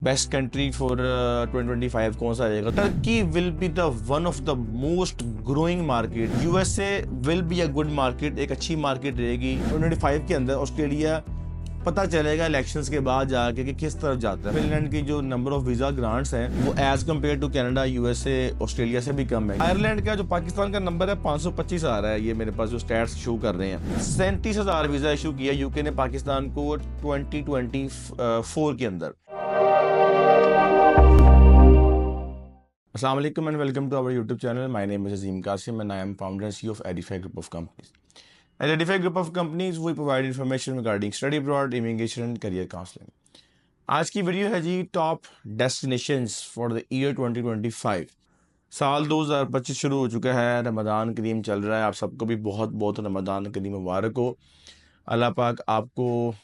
Best country for 2025 कौन सा रहेगा? Turkey will be the one of the most growing market. USA will be a good market, एक अच्छी market रहेगी 2025 के अंदर। ऑस्ट्रेलिया पता चलेगा इलेक्शंस के बाद जाके कि किस तरफ जाता है। फिनलैंड की जो नंबर ऑफ वीजा ग्रांट्स हैं वो as compared to Canada, USA, Australia से भी कम है। आयरलैंड का जो पाकिस्तान का नंबर है 525 आ रहा है, ये मेरे पास जो स्टैट्स शो कर रहे हैं। 37,000 वीजा इशू किया यूके ने पाकिस्तान को 2024 के अंदर। Assalamu alaikum and welcome to our YouTube channel. My name is Azim Qasim and I am founder and CEO of Edify Group of Companies. At Edify Group of Companies, we provide information regarding study abroad, immigration and career counseling. आज की video है जी top destinations for the year 2025। साल 2025 शुरू हो चुका है, रमज़ान करीम चल रहा है। आप सबको भी बहुत बहुत रमज़ान करीम मुबारक हो। अल्लाह पाक आपको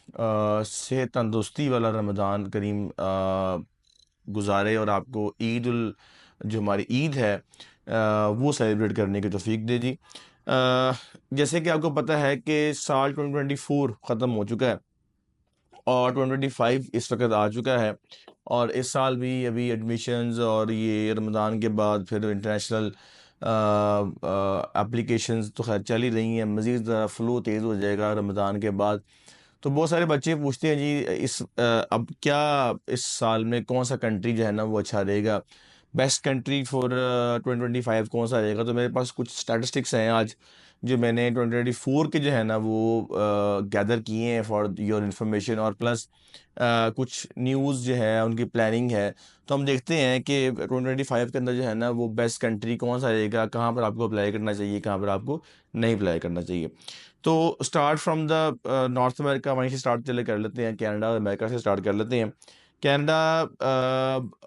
सेहत तंदुरुस्ती वाला रमज़ान करीम गुजारे और आपको जो हमारी ईद है वो सेलिब्रेट करने की तौफीक दे जी। जैसे कि आपको पता है कि साल 2024 ख़त्म हो चुका है और 2025 इस वक्त आ चुका है। और इस साल भी अभी एडमिशन्स और ये रमज़ान के बाद फिर इंटरनेशनल एप्लीकेशंस तो खैर चल ही रही हैं। मज़ीद ज़रा फ्लो तेज़ हो जाएगा रमज़ान के बाद। तो बहुत सारे बच्चे पूछते हैं जी अब क्या इस साल में कौन सा कंट्री जो है ना वो अच्छा रहेगा, बेस्ट कंट्री फॉर 2025 कौन सा रहेगा? तो मेरे पास कुछ स्टैटिस्टिक्स हैं आज जो मैंने 2024 के जो है ना वो गैदर किए हैं फॉर योर इन्फॉर्मेशन, और प्लस कुछ न्यूज़ जो है उनकी प्लानिंग है। तो हम देखते हैं कि 2025 के अंदर जो है ना वो बेस्ट कंट्री कौन सा रहेगा, कहाँ पर आपको अप्लाई करना चाहिए, कहाँ पर आपको नहीं अप्लाई करना चाहिए। तो start from the north America, वहीं से स्टार्ट चले कर लेते हैं, कनाडा और अमेरिका से स्टार्ट कर लेते हैं। कनाडा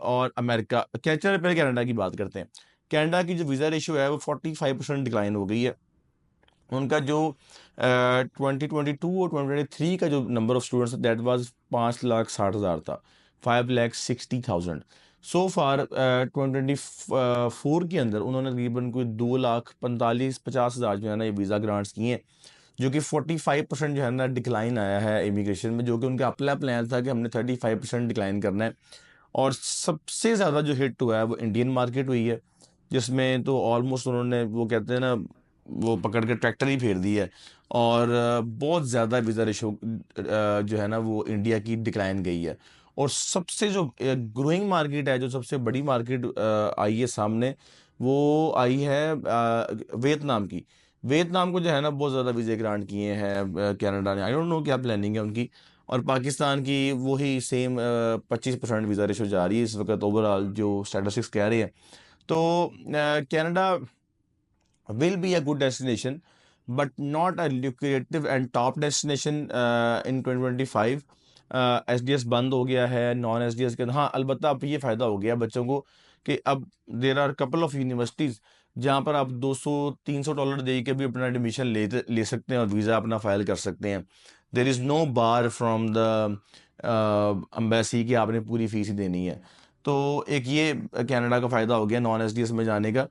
और अमेरिका, क्या चलिए पहले कनाडा की बात करते हैं। कनाडा की जो वीज़ा रेशियो है वो 45% डिक्लाइन हो गई है। उनका जो 2022 और 2023 का जो number of students that was 5,60,000 था, 5,60,000। सो फार 2024 के अंदर उन्होंने तकरीबन कोई 2,45,50,000 जो है ना ये वीज़ा ग्रांट्स किए हैं, जो कि 45% जो है ना डिक्लाइन आया है इमिग्रेशन में, जो कि उनका अपना प्लान था कि हमने 35% डिक्लाइन करना है। और सबसे ज़्यादा जो हिट हुआ है वो इंडियन मार्केट हुई है, जिसमें तो ऑलमोस्ट उन्होंने वो कहते हैं ना वो पकड़ के ट्रैक्टर ही फेर दिया है। और बहुत ज़्यादा वीज़ा रेशो जो है ना वो इंडिया की डिक्लाइन गई है। और सबसे जो ग्रोइंग मार्केट है, जो सबसे बड़ी मार्केट आई है सामने, वो आई है वियतनाम की। वियतनाम को जो है ना बहुत ज़्यादा वीज़े ग्रांट किए हैं कनाडा ने। आई डोंट नो क्या प्लानिंग है उनकी। और पाकिस्तान की वही सेम 25% वीज़ा रेशो जा रही है इस वक्त ओवरऑल जो स्टैटिस्टिक्स कह रही है। तो Canada will be a good destination but not a lucrative and top destination in 2025। SDS बंद हो गया है नॉन एसडीएस के। हाँ, अलबत्ता अब ये फ़ायदा हो गया बच्चों को कि अब there are couple of universities जहाँ पर आप $200-300 दे के भी अपना एडमिशन ले सकते हैं और वीज़ा अपना फाइल कर सकते हैं। There is no bar from the embassy कि आपने पूरी फ़ीस ही देनी है। तो एक ये कनाडा का फ़ायदा हो गया नॉन एसडीएस में जाने का।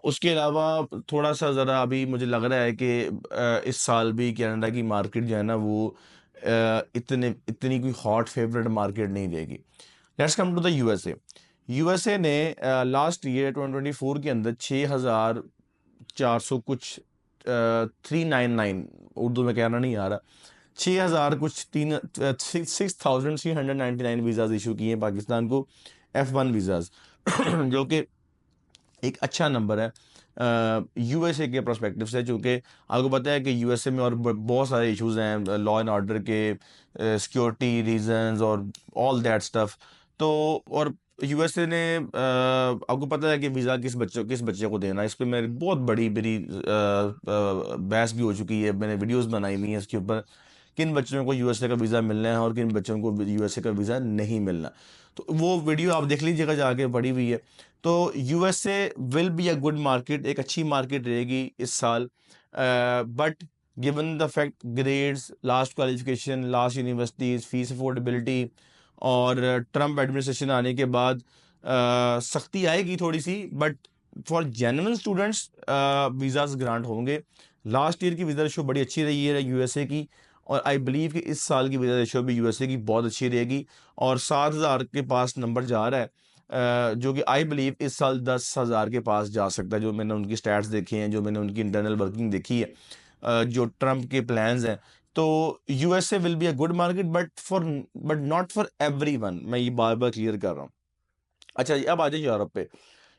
उसके अलावा थोड़ा-सा ज़रा अभी मुझे लग रहा है कि इस साल भी कनाडा की मार्केट जो है ना वो इतनी कोई हॉट फेवरेट मार्केट नहीं रहेगी। Let's come to the USA. USA ने लास्ट ईयर 2024 के अंदर 6,400 कुछ 399, उर्दू में कहना नहीं आ रहा, 6,000 कुछ 6,399 वीज़ाज़ इशू किए हैं पाकिस्तान को, F1 वीज़ाज़ जो कि एक अच्छा नंबर है यूएसए के पर्सपेक्टिव से। चूँकि आपको पता है कि यूएसए में और बहुत सारे इश्यूज़ हैं लॉ एंड ऑर्डर के, सिक्योरिटी रीजंस और ऑल दैट स्टफ। तो और यूएसए ने आपको पता है कि वीज़ा किस बच्चे को देना है, इस पे मेरी बहुत बड़ी बड़ी बहस भी हो चुकी है। मैंने वीडियोस बनाई हुई हैं इसके ऊपर, किन बच्चों को यूएसए का वीज़ा मिलना है और किन बच्चों को यूएसए का वीज़ा नहीं मिलना। तो वो वीडियो आप देख लीजिएगा, जाके पड़ी हुई है। तो USA will be a good market, एक अच्छी मार्केट रहेगी इस साल। But given the fact grades, last qualification, last universities, fees affordability और ट्रम्प एडमिनिस्ट्रेशन आने के बाद सख्ती आएगी थोड़ी सी, but for genuine students visas grant होंगे। लास्ट ईयर की वीज़ा रेशो बड़ी अच्छी रही है यूएसए की। और आई बिलीव कि इस साल की वीज़ा रेशो भी यूएसए की बहुत अच्छी रहेगी और 7,000 के पास नंबर जा रहा है, जो कि आई बिलीव इस साल 10,000 के पास जा सकता है। जो मैंने उनकी स्टैट्स देखे हैं, जो मैंने उनकी इंटरनल वर्किंग देखी है, जो ट्रम्प के प्लान्स हैं, तो USA will be a good market but not for everyone. मैं ये बार बार क्लियर कर रहा हूँ। अच्छा जी, अब आ जाइए यूरोप पे।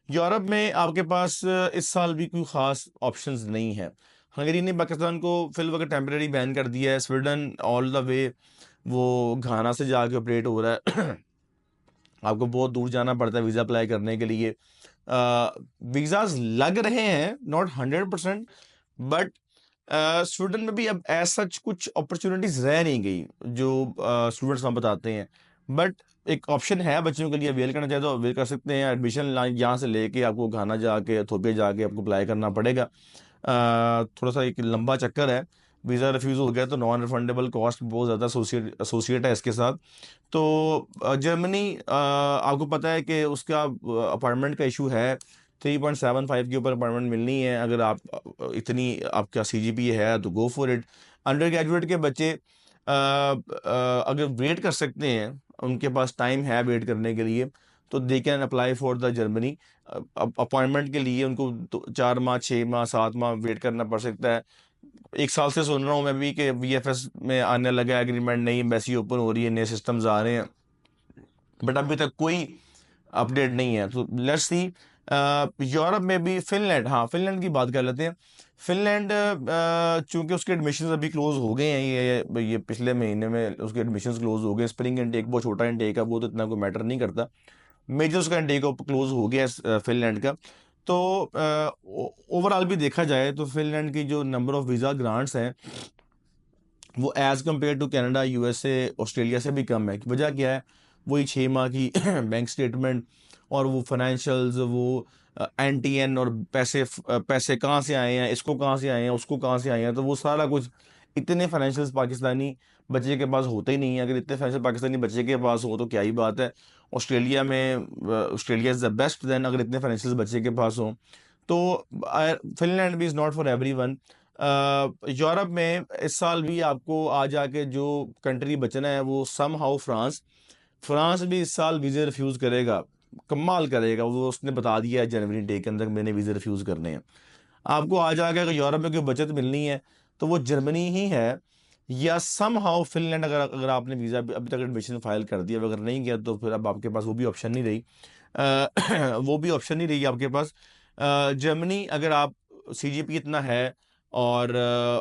यूरोप में आपके पास इस साल भी कोई ख़ास ऑप्शंस नहीं है। हंगरी ने पाकिस्तान को फिल वक्त टेम्परेरी बैन कर दिया है। स्वीडन ऑल द वे वो घाना से जाके ऑपरेट हो रहा है। आपको बहुत दूर जाना पड़ता है वीज़ा अप्लाई करने के लिए। वीज़ाज लग रहे हैं, नॉट 100%, बट स्वीडन में भी अब ऐसा कुछ अपॉर्चुनिटीज़ रह नहीं गई जो स्टूडेंट्स वहाँ बताते हैं। बट एक ऑप्शन है बच्चों के लिए, अवेल करना चाहे तो अवेल कर सकते हैं। एडमिशन यहाँ से लेके आपको घाना जाके एथोपिया जाके आपको अप्लाई करना पड़ेगा। थोड़ा सा एक लंबा चक्कर है। वीज़ा रिफ्यूज़ हो गया तो नॉन रिफंडेबल कॉस्ट बहुत ज़्यादा एसोसिएट है इसके साथ। तो जर्मनी, आपको पता है कि उसका अपार्टमेंट का इशू है। 3.75 के ऊपर अपार्टमेंट मिलनी है। अगर आप इतनी आपका सीजीपीए है तो go for it. Under graduate के बच्चे अगर वेट कर सकते हैं, उनके पास टाइम है वेट करने के लिए, तो they can apply for the Germany. Appointment के लिए उनको 4 माह 6 माह 7 माह वेट करना पड़ सकता है। एक साल से सुन रहा हूँ मैं भी कि वीएफएस में आने लगा है एग्रीमेंट, नई एम्बेसी ओपन हो रही है, नए सिस्टम्स आ रहे हैं, बट अभी तक कोई अपडेट नहीं है। तो लेट्स सी। यूरोप में भी फिनलैंड, हाँ फिनलैंड की बात कर लेते हैं। फिनलैंड चूंकि उसके एडमिशन अभी क्लोज हो गए हैं, ये पिछले महीने में उसके एडमिशन क्लोज हो गए। स्प्रिंग इनटेक बहुत छोटा इनटेक है, वो तो इतना कोई मैटर नहीं करता। मेजर उसका इनटेक क्लोज हो गया है फिनलैंड का। तो ओवरऑल भी देखा जाए तो फिनलैंड की जो नंबर ऑफ वीज़ा ग्रांट्स हैं वो as compared to Canada, USA, Australia से भी कम है। वजह क्या है? वही 6 माह की बैंक स्टेटमेंट और वो फाइनेंशियल्स, वो एनटीएन और पैसे कहाँ से आए हैं, इसको कहाँ से आए हैं, उसको कहाँ से आए हैं, तो वो सारा कुछ इतने फाइनेंशियल्स पाकिस्तानी बच्चे के पास होते ही नहीं है। अगर इतने फाइनेंशियल पाकिस्तानी बच्चे के पास हो तो क्या ही बात है। ऑस्ट्रेलिया में Australia is the best then, अगर इतने फाइनेंशियल बच्चे के पास हो तो। फिनलैंड भी is not for every one. Europe में इस साल भी आपको आ जाके जो कंट्री बचना है वो सम हाउ फ्रांस। फ्रांस भी इस साल वीज़े रिफ्यूज़ करेगा, कमाल करेगा। वो उसने बता दिया है जनवरी डे के अंदर मैंने वीज़े रिफ्यूज़ करने हैं। आपको आ जाके अगर यूरोप में कोई बचत मिलनी है तो वो जर्मनी ही है, या सम हाउ फिनलैंड। अगर अगर आपने वीज़ा अभी तक एडमिशन फाइल कर दिया, अगर नहीं किया तो फिर अब आपके पास वो भी ऑप्शन नहीं रही। वो भी ऑप्शन नहीं रही आपके पास। जर्मनी, अगर आप सीजीपी इतना है और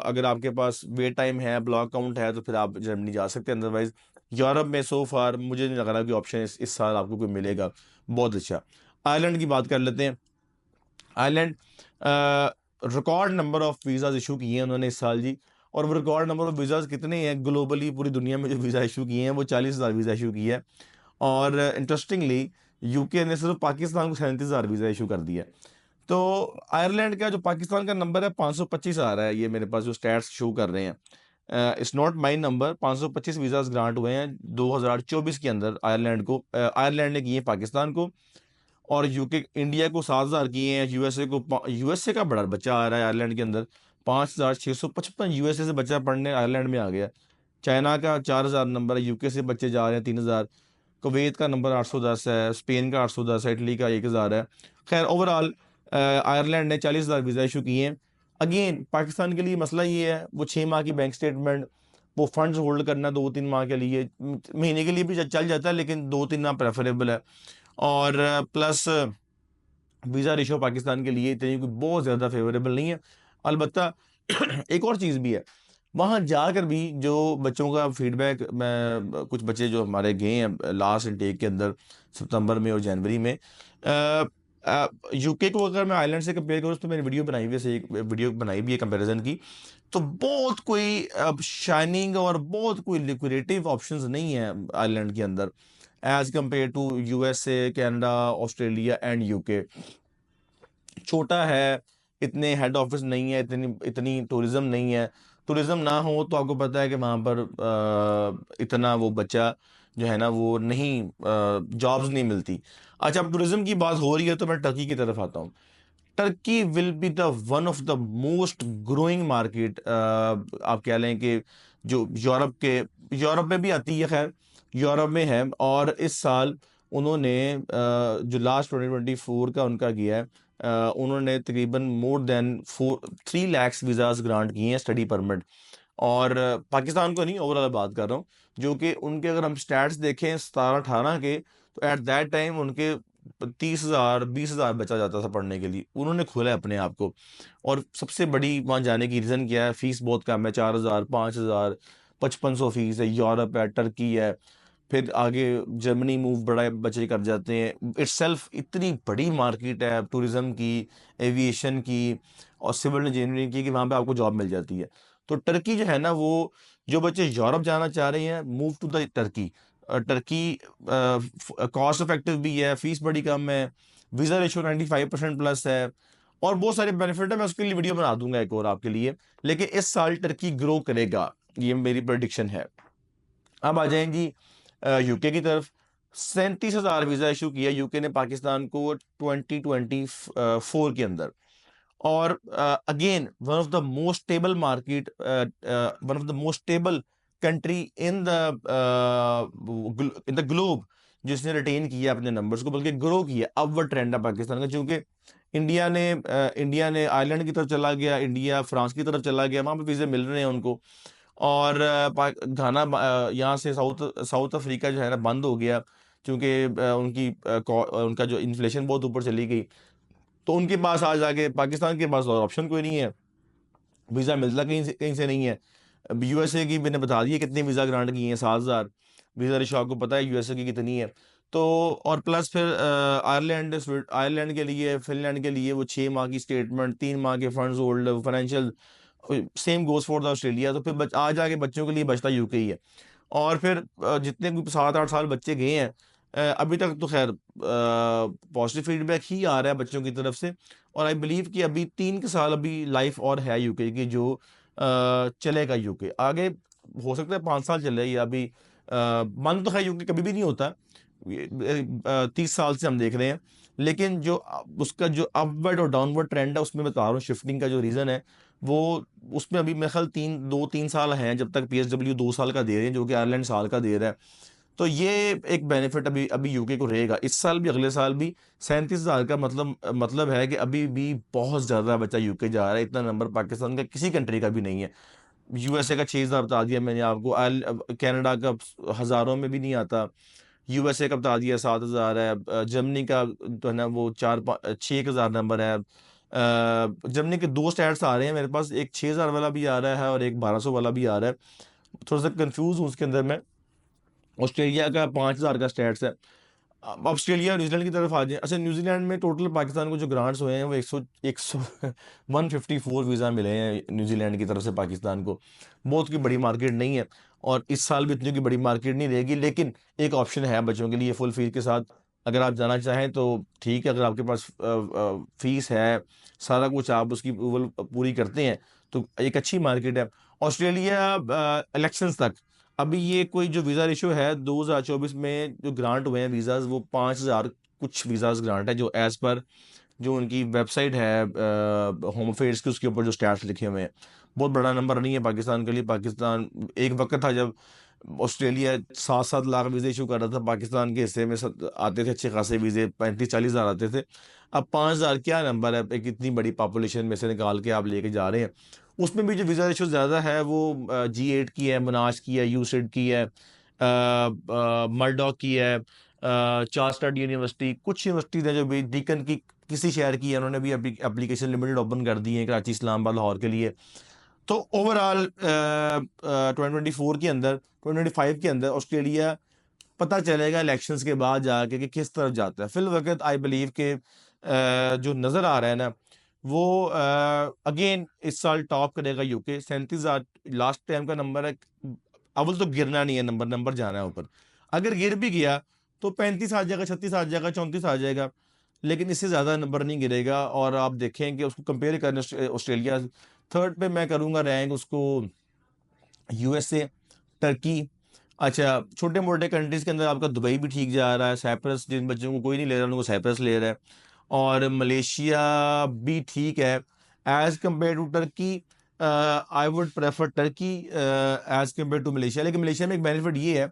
अगर आपके पास वेट टाइम है, ब्लॉक काउंट है, तो फिर आप जर्मनी जा सकते हैं। अदरवाइज यूरोप में सो फार मुझे नहीं लग रहा कि ऑप्शन इस साल आपको कोई मिलेगा बहुत अच्छा। आयरलैंड की बात कर लेते हैं। Ireland record number of visas issue किए हैं उन्होंने इस साल जी। और वो रिकॉर्ड नंबर ऑफ वीज़ाज कितने हैं ग्लोबली, पूरी दुनिया में जो वीज़ा इशू किए हैं वो 40,000 वीज़ा इशू किया है। और इंटरेस्टिंगली यूके ने सिर्फ पाकिस्तान को 37,000 वीज़ा इशू कर दिया है। तो आयरलैंड का जो पाकिस्तान का नंबर है 525 आ रहा है, ये मेरे पास जो स्टैट्स शो कर रहे हैं। It's not my number. 525 visas grant हुए हैं 2024 के अंदर आयरलैंड को। आयरलैंड ने किए हैं पाकिस्तान को। और यूके इंडिया को 7,000 किए हैं। यूएसए को, यूएसए का बड़ा बच्चा आ रहा है आयरलैंड के अंदर 5,655। यूएसए से बच्चा पढ़ने आयरलैंड में आ गया। चाइना का 4,000 नंबर है, यूके से बच्चे जा रहे हैं 3,000। कुवैत का नंबर 810 है, स्पेन का 810 है, इटली का 1,000 है। खैर ओवरऑल आयरलैंड ने 40,000 वीज़ा इशू किए हैं। अगेन पाकिस्तान के लिए मसला ये है, वो 6 माह की बैंक स्टेटमेंट, वो फंड्स होल्ड करना 2-3 माह के लिए, महीने के लिए भी चल जाता है लेकिन 2-3 माह प्रेफरेबल है। और प्लस वीज़ा रेशो पाकिस्तान के लिए इतनी कोई बहुत ज़्यादा फेवरेबल नहीं है। अलबत्ता एक और चीज़ भी है, वहाँ जाकर भी जो बच्चों का फीडबैक, मैं कुछ बच्चे जो हमारे गए हैं लास्ट इनटेक के अंदर सितंबर में और जनवरी में, यूके को अगर मैं आइलैंड से कंपेयर करूँ तो मैंने वीडियो बनाई हुई है, से एक वीडियो बनाई भी है कंपैरिजन की। तो बहुत कोई शाइनिंग और बहुत कोई लिक्विडेटिव ऑप्शंस नहीं है आइलैंड के अंदर as compared to USA, Canada, Australia and UK. छोटा है, इतने हेड ऑफिस नहीं है, इतनी इतनी टूरिज्म नहीं है। टूरिज्म ना हो तो आपको पता है कि वहाँ पर इतना वो बच्चा जो है ना वो नहीं, जॉब्स नहीं मिलती। अच्छा, अब टूरिज्म की बात हो रही है तो मैं टर्की की तरफ आता हूँ। Turkey will be the one of the most growing market. आप कह लें कि जो यूरोप में भी आती है, खैर यूरोप में है। और इस साल उन्होंने जो लास्ट 2024 का उनका किया है, उन्होंने तकरीबन more than 3 lakh visas grant किए हैं, स्टडी परमिट। और पाकिस्तान को नहीं, ओवरऑल बात कर रहा हूँ, जो कि उनके अगर हम स्टैट्स देखें 17-18 के, तो एट दैट टाइम उनके 30,000 20,000 बचा जाता था पढ़ने के लिए। उन्होंने खोला है अपने आप को। और सबसे बड़ी वहाँ जाने की रीज़न क्या है? फीस बहुत कम है, 4,000 5,000 5500 फीस है। यूरोप है, टर्की है, फिर आगे जर्मनी मूव बड़ा बच्चे कर जाते हैं। इट्सेल्फ इतनी बड़ी मार्केट है टूरिज्म की, एविएशन की और सिविल इंजीनियरिंग की, कि वहाँ पे आपको जॉब मिल जाती है। तो टर्की जो है ना, वो जो बच्चे यूरोप जाना चाह रहे हैं, move to the Turkey. Turkey cost effective भी है, फीस बड़ी कम है, वीज़ा रेशो 95% प्लस है, और बहुत सारे बेनिफिट है। मैं उसके लिए वीडियो बना दूंगा एक और आपके लिए। लेकिन इस साल टर्की ग्रो करेगा, ये मेरी प्रेडिक्शन है। अब आ जाएं जी यूके की तरफ। 37,000 वीज़ा इशू किया यूके ने पाकिस्तान को 2024 के अंदर। और again one of the most stable market, one of the most stable country in the globe, जिसने रिटेन किया अपने नंबर्स को, बल्कि ग्रो किया। अपवर्ड ट्रेंड है पाकिस्तान का, क्योंकि इंडिया ने आयरलैंड की तरफ चला गया, इंडिया फ्रांस की तरफ चला गया, वहां पे वीज़े मिल रहे हैं उनको। और घाना यहाँ से साउथ साउथ अफ्रीका जो है ना बंद हो गया, क्योंकि उनका जो इन्फ्लेशन बहुत ऊपर चली गई। तो उनके पास आज आके पाकिस्तान के पास और ऑप्शन कोई नहीं है, वीज़ा मिलता कहीं से नहीं है। अब यूएसए की मैंने बता दिया कितने वीज़ा ग्रांट किए हैं, 7,000 वीज़ा रेशो आपको पता है यूएसए की कितनी है। तो और प्लस फिर आयरलैंड के लिए, फिनलैंड के लिए वो 6 माह की स्टेटमेंट, 3 माह के funds hold, financial. Same goes for the Australia. तो फिर आज आके बच्चों के लिए बचता यूके ही है। और फिर जितने भी 7-8 साल बच्चे गए हैं, अभी तक तो खैर पॉजिटिव फीडबैक ही आ रहा है बच्चों की तरफ से। और आई बिलीव कि अभी 3 के साल अभी लाइफ और है यूके की, जो चलेगा यूके आगे। हो सकता है 5 साल चले, या अभी मन तो है यूके कभी भी नहीं होता। 30 साल से हम देख रहे हैं। लेकिन जो उसका जो अपवर्ड और डाउनवर्ड ट्रेंड है, उसमें बता रहा हूँ शिफ्टिंग का जो रीज़न है वो, उसमें अभी मेरे ख्याल 2-3 साल हैं जब तक पीएसडब्ल्यू 2 साल का दे रहे हैं, जो कि आयरलैंड साल का दे रहा है। तो ये एक बेनिफिट अभी अभी यूके को रहेगा, इस साल भी अगले साल भी। 37,000 का मतलब है कि अभी भी बहुत ज़्यादा बच्चा यूके जा रहा है। इतना नंबर पाकिस्तान का किसी कंट्री का भी नहीं है। यूएसए का 6,000 बता दिया मैंने आपको, कनाडा का हज़ारों में भी नहीं आता। यूएसए का बता दिया 7,000 है। जर्मनी का तो है ना वो 6,000 नंबर है। जर्मनी के 2 स्टैट्स आ रहे हैं मेरे पास, एक 6,000 वाला भी आ रहा है और एक 1,200 वाला भी आ रहा है। थोड़ा सा कंफ्यूज हूँ उसके अंदर मैं। ऑस्ट्रेलिया का 5,000 का स्टैट्स है। अब ऑस्ट्रेलिया और न्यूजीलैंड की तरफ आ जाए। अच्छा, न्यूजीलैंड में टोटल पाकिस्तान को जो ग्रांट्स हुए हैं वो 100 154 वीज़ा मिले हैं न्यूजीलैंड की तरफ से पाकिस्तान को। बहुत की बड़ी मार्केट नहीं है, और इस साल भी इतनी की बड़ी मार्केट नहीं रहेगी। लेकिन एक ऑप्शन है बच्चों के लिए फुल फीस के साथ, अगर आप जाना चाहें तो ठीक है। अगर आपके पास फीस है, सारा कुछ आप उसकी अप्रूवल पूरी करते हैं, तो एक अच्छी मार्केट है ऑस्ट्रेलिया। इलेक्शंस तक अभी ये कोई जो वीज़ा रेशो है 2024 में जो ग्रांट हुए हैं वीज़ाज, वो 5,000 कुछ वीज़ाज ग्रांट है, जो एज़ पर जो उनकी वेबसाइट है होम अफेयर्स की, उसके ऊपर जो स्टैट्स लिखे हुए हैं। बहुत बड़ा नंबर नहीं है पाकिस्तान के लिए। पाकिस्तान एक वक्त था जब ऑस्ट्रेलिया 7-7 लाख वीज़े इशू कर रहा था, पाकिस्तान के हिस्से में आते थे अच्छे खासे वीज़े, 35-40 हज़ार आते थे। अब 5,000 क्या नंबर है, एक इतनी बड़ी पॉपुलेशन में से निकाल के आप लेके जा रहे हैं। उसमें भी जो वीज़ा रेशो ज़्यादा है वो G8 की है, मनाश की है, यूसिड की है, मर्डॉक की है, चार्टर्ड यूनिवर्सिटी, कुछ यूनिवर्सिटीज़ हैं जो भी डीकन की किसी शहर की है, उन्होंने भी अभी एप्लीकेशन लिमिटेड ओपन कर दी है कराची, इस्लामाबाद, लाहौर के लिए। तो ओवरऑल 2024 के अंदर, 2025 के अंदर ऑस्ट्रेलिया पता चलेगा इलेक्शंस के बाद जाके कि किस तरफ जाता है। फिल वक्त आई बिलीव के जो नज़र आ रहा है ना, वो अगेन इस साल टॉप करेगा यूके। 37,000 लास्ट टाइम का नंबर है। अव्वल तो गिरना नहीं है, नंबर नंबर जाना है ऊपर। अगर गिर भी गया तो 35 आ जाएगा, 36 आ जाएगा, 34 आ जाएगा, लेकिन इससे ज़्यादा नंबर नहीं गिरेगा। और आप देखें कि उसको कंपेयर करें ऑस्ट्रेलिया, थर्ड पे मैं करूँगा रैंक उसको यूएसए, टर्की। अच्छा, छोटे मोटे कंट्रीज़ के अंदर आपका दुबई भी ठीक जा रहा है, साइप्रस जिन बच्चों को कोई नहीं ले रहा उनको साइप्रस ले रहा है, और मलेशिया भी ठीक है as compared to Turkey. I would prefer Turkey as compared to Malaysia. लेकिन मलेशिया में एक बेनिफिट ये है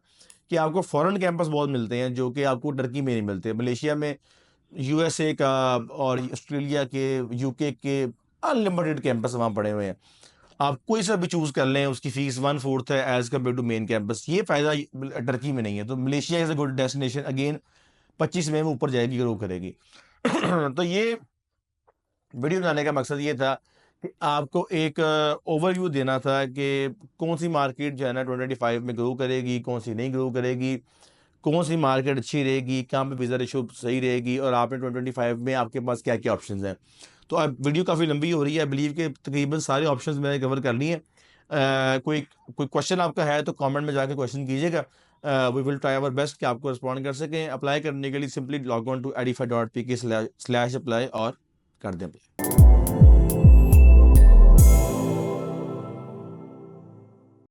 कि आपको फॉरेन कैंपस बहुत मिलते हैं जो कि आपको टर्की में नहीं मिलते। मलेशिया में यूएसए का और ऑस्ट्रेलिया के, यूके के अनलिमिटेड कैंपस वहाँ पड़े हुए हैं। आप कोई सा भी चूज़ कर लें, उसकी फ़ीस 1/4 है as compared to main campus. ये फ़ायदा टर्की में नहीं है। तो Malaysia is a good destination. Again 25 में ऊपर जाएगी, ग्रो करेगी। तो ये वीडियो बनाने का मकसद ये था कि आपको एक ओवरव्यू देना था कि कौन सी मार्केट जो है ना 2025 में ग्रो करेगी, कौन सी नहीं ग्रो करेगी, कौन सी मार्केट अच्छी रहेगी, कहाँ पे वीज़ा रेशो सही रहेगी, और आपने 2025 में आपके पास क्या क्या ऑप्शंस हैं। तो अब वीडियो काफ़ी लंबी हो रही है। आई बिलीव के तकरीबन सारे ऑप्शंस मैंने कवर कर लिए हैं। कोई कोई क्वेश्चन आपका है तो कमेंट में जाके क्वेश्चन कीजिएगा। We will try our best कि आपको रिस्पॉन्ड कर सकें। अप्लाई करने के लिए simply log on to edify.pk/apply और कर दें।